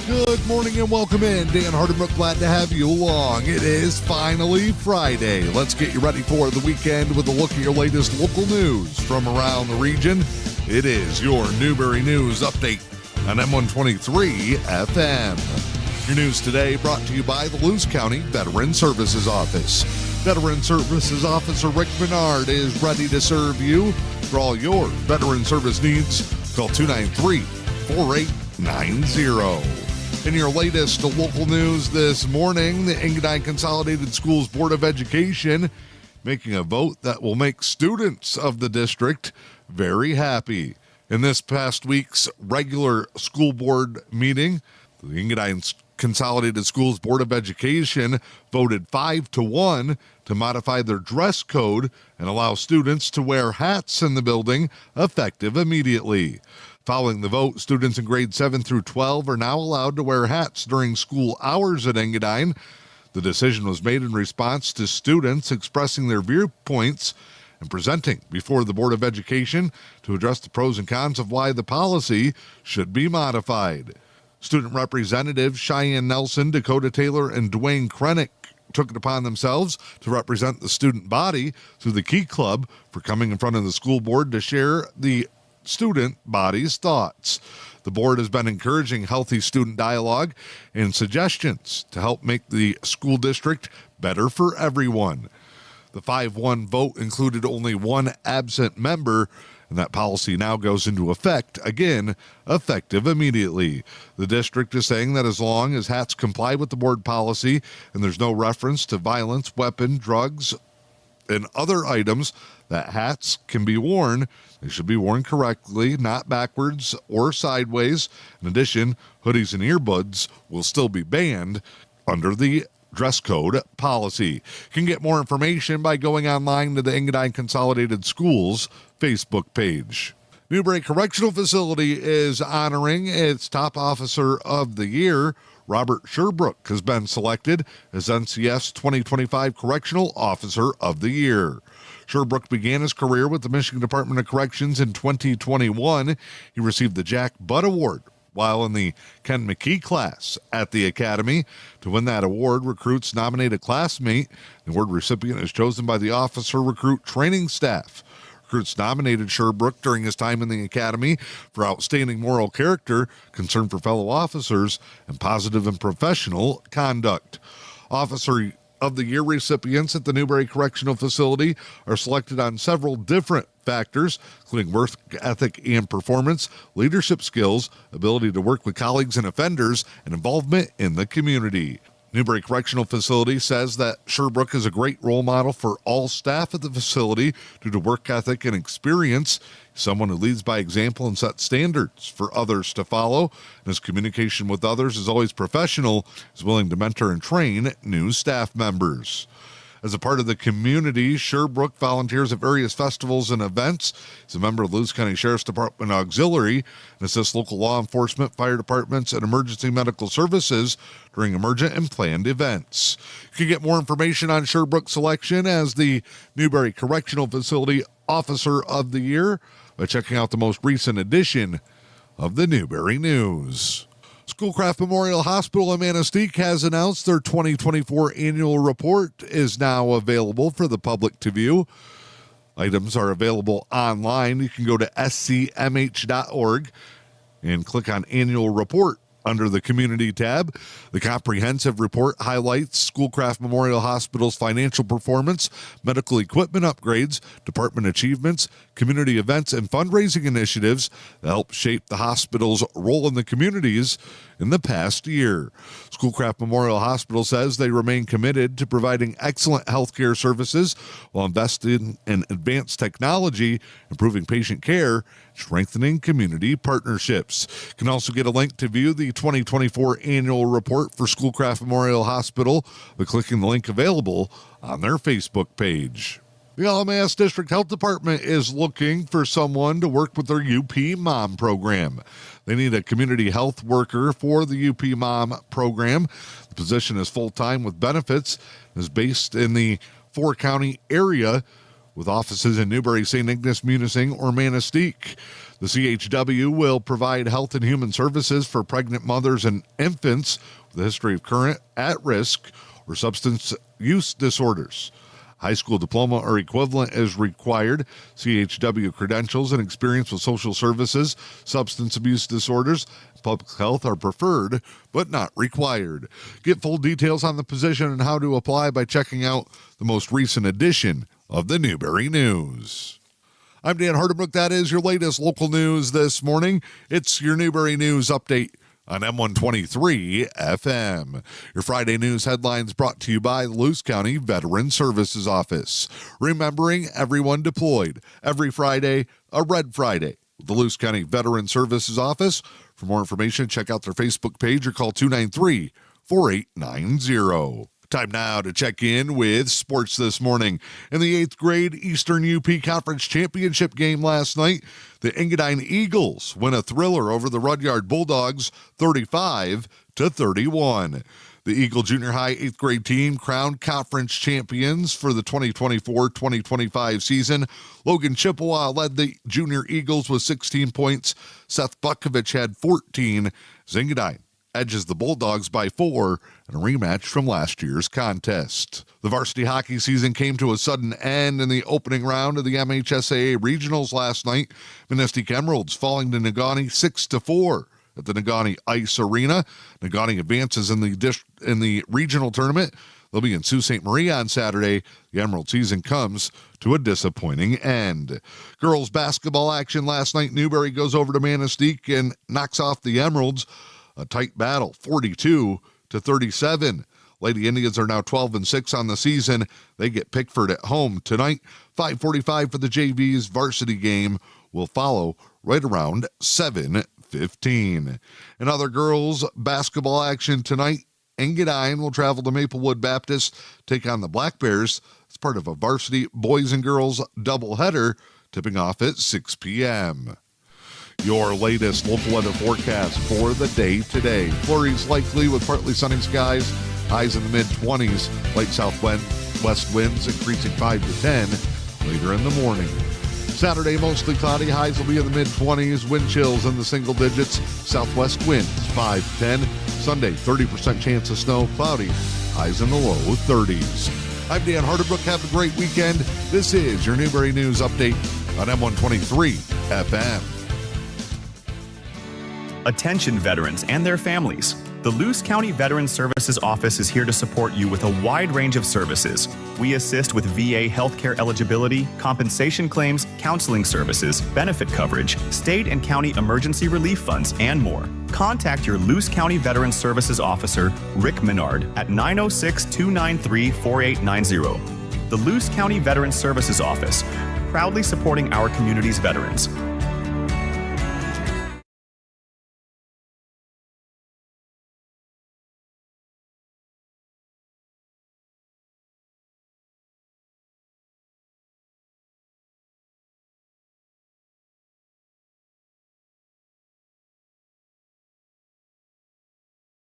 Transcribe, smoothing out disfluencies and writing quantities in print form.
Good morning and welcome in. Dan Hardenbrook, glad to have you along. It is finally Friday. Let's get you ready for the weekend with a look at your latest local news from around the region. It is your Newberry News Update on M123 FM. Your news today brought to you by the Luce County Veteran Services Office. Veteran Services Officer Rick Bernard is ready to serve you. For all your veteran service needs, call 293-4890. In your latest local news this morning, the Engadine Consolidated Schools Board of Education making a vote that will make students of the district very happy. In this past week's regular school board meeting, the Engadine Consolidated Schools Board of Education voted 5-1 to modify their dress code and allow students to wear hats in the building effective immediately. Following the vote, students in grades 7 through 12 are now allowed to wear hats during school hours at Engadine. The decision was made in response to students expressing their viewpoints and presenting before the Board of Education to address the pros and cons of why the policy should be modified. Student representatives Cheyenne Nelson, Dakota Taylor, and Dwayne Krennick took it upon themselves to represent the student body through the Key Club for coming in front of the school board to share the student body's thoughts. The board has been encouraging healthy student dialogue and suggestions to help make the school district better for everyone. The 5-1 vote included only one absent member, and that policy now goes into effect, again, effective immediately. The district is saying that as long as hats comply with the board policy and there's no reference to violence, weapon, drugs, and other items, that hats can be worn. They should be worn correctly, not backwards or sideways. In addition, hoodies and earbuds will still be banned under the dress code policy. You can get more information by going online to the Engadine Consolidated Schools Facebook page. Newberry Correctional Facility is honoring its top officer of the year. Robert Sherbrooke has been selected as NCF's 2025 Correctional Officer of the Year. Sherbrooke began his career with the Michigan Department of Corrections in 2021. He received the Jack Butt Award while in the Ken McKee class at the Academy. To win that award, recruits nominate a classmate. The award recipient is chosen by the officer recruit training staff. Recruits nominated Sherbrooke during his time in the Academy for outstanding moral character, concern for fellow officers, and positive and professional conduct. Officer of the Year recipients at the Newberry Correctional Facility are selected on several different factors, including work ethic and performance, leadership skills, ability to work with colleagues and offenders, and involvement in the community. Newberry Correctional Facility says that Sherbrooke is a great role model for all staff at the facility due to work ethic and experience. He's someone who leads by example and sets standards for others to follow. And his communication with others is always professional. He's willing to mentor and train new staff members. As a part of the community, Sherbrooke volunteers at various festivals and events. He's a member of the Luce County Sheriff's Department Auxiliary and assists local law enforcement, fire departments, and emergency medical services during emergent and planned events. You can get more information on Sherbrooke's selection as the Newberry Correctional Facility Officer of the Year by checking out the most recent edition of the Newberry News. Schoolcraft Memorial Hospital in Manistee has announced their 2024 annual report is now available for the public to view. Items are available online. You can go to scmh.org and click on Annual Report under the Community tab. The comprehensive report highlights Schoolcraft Memorial Hospital's financial performance, medical equipment upgrades, department achievements, community events, and fundraising initiatives that help shape the hospital's role in the communities in the past year. Schoolcraft Memorial Hospital says they remain committed to providing excellent healthcare services while investing in advanced technology, improving patient care, strengthening community partnerships. You can also get a link to view the 2024 annual report for Schoolcraft Memorial Hospital by clicking the link available on their Facebook page. The LMAS District Health Department is looking for someone to work with their UP Mom program. They need a community health worker for the UP Mom program. The position is full-time with benefits, is based in the 4-county area with offices in Newberry, St. Ignace, Munising, or Manistee. The CHW will provide health and human services for pregnant mothers and infants with a history of current, at-risk, or substance use disorders. High school diploma or equivalent is required. CHW credentials and experience with social services, substance abuse disorders, public health are preferred, but not required. Get full details on the position and how to apply by checking out the most recent edition of the Newberry News. I'm Dan Hardenbrook. That is your latest local news this morning. It's your Newberry News Update on M123 FM. Your Friday news headlines brought to you by the Luce County Veteran Services Office. Remembering everyone deployed. Every Friday, a Red Friday. The Luce County Veteran Services Office. For more information, check out their Facebook page or call 293-4890. Time now to check in with sports this morning. In the 8th grade Eastern EUP Conference Championship game last night, the Engadine Eagles win a thriller over the Rudyard Bulldogs 35-31. The Eagle Junior High 8th grade team crowned conference champions for the 2024-2025 season. Logan Chippewa led the Junior Eagles with 16 points. Seth Bukovich had 14. Engadine edges the Bulldogs by 4 in a rematch from last year's contest. The varsity hockey season came to a sudden end in the opening round of the MHSAA Regionals last night. Manistee Emeralds falling to Negaunee 6-4 at the Negaunee Ice Arena. Negaunee advances in the regional tournament. They'll be in Sault Ste. Marie on Saturday. The Emerald season comes to a disappointing end. Girls basketball action last night. Newberry goes over to Manistee and knocks off the Emeralds. A tight battle, 42-37. Lady Indians are now 12-6 on the season. They get Pickford at home tonight. 5:45 for the JV's varsity game will follow right around 7:15. In other girls basketball action tonight, Engadine will travel to Maplewood Baptist, take on the Black Bears. It's part of a varsity boys and girls doubleheader, tipping off at 6 p.m. Your latest local weather forecast for the day today. Flurries likely with partly sunny skies. Highs in the mid-20s. Light southwest winds increasing 5 to 10 later in the morning. Saturday, mostly cloudy. Highs will be in the mid-20s. Wind chills in the single digits. Southwest winds 5 to 10. Sunday, 30% chance of snow. Cloudy. Highs in the low 30s. I'm Dan Hardenbrook. Have a great weekend. This is your Newberry News Update on M123 FM. Attention veterans and their families. The Luce County Veteran Services Office is here to support you with a wide range of services. We assist with VA healthcare eligibility, compensation claims, counseling services, benefit coverage, state and county emergency relief funds, and more. Contact your Luce County Veteran Services Officer, Rick Menard, at 906-293-4890. The Luce County Veteran Services Office, proudly supporting our community's veterans.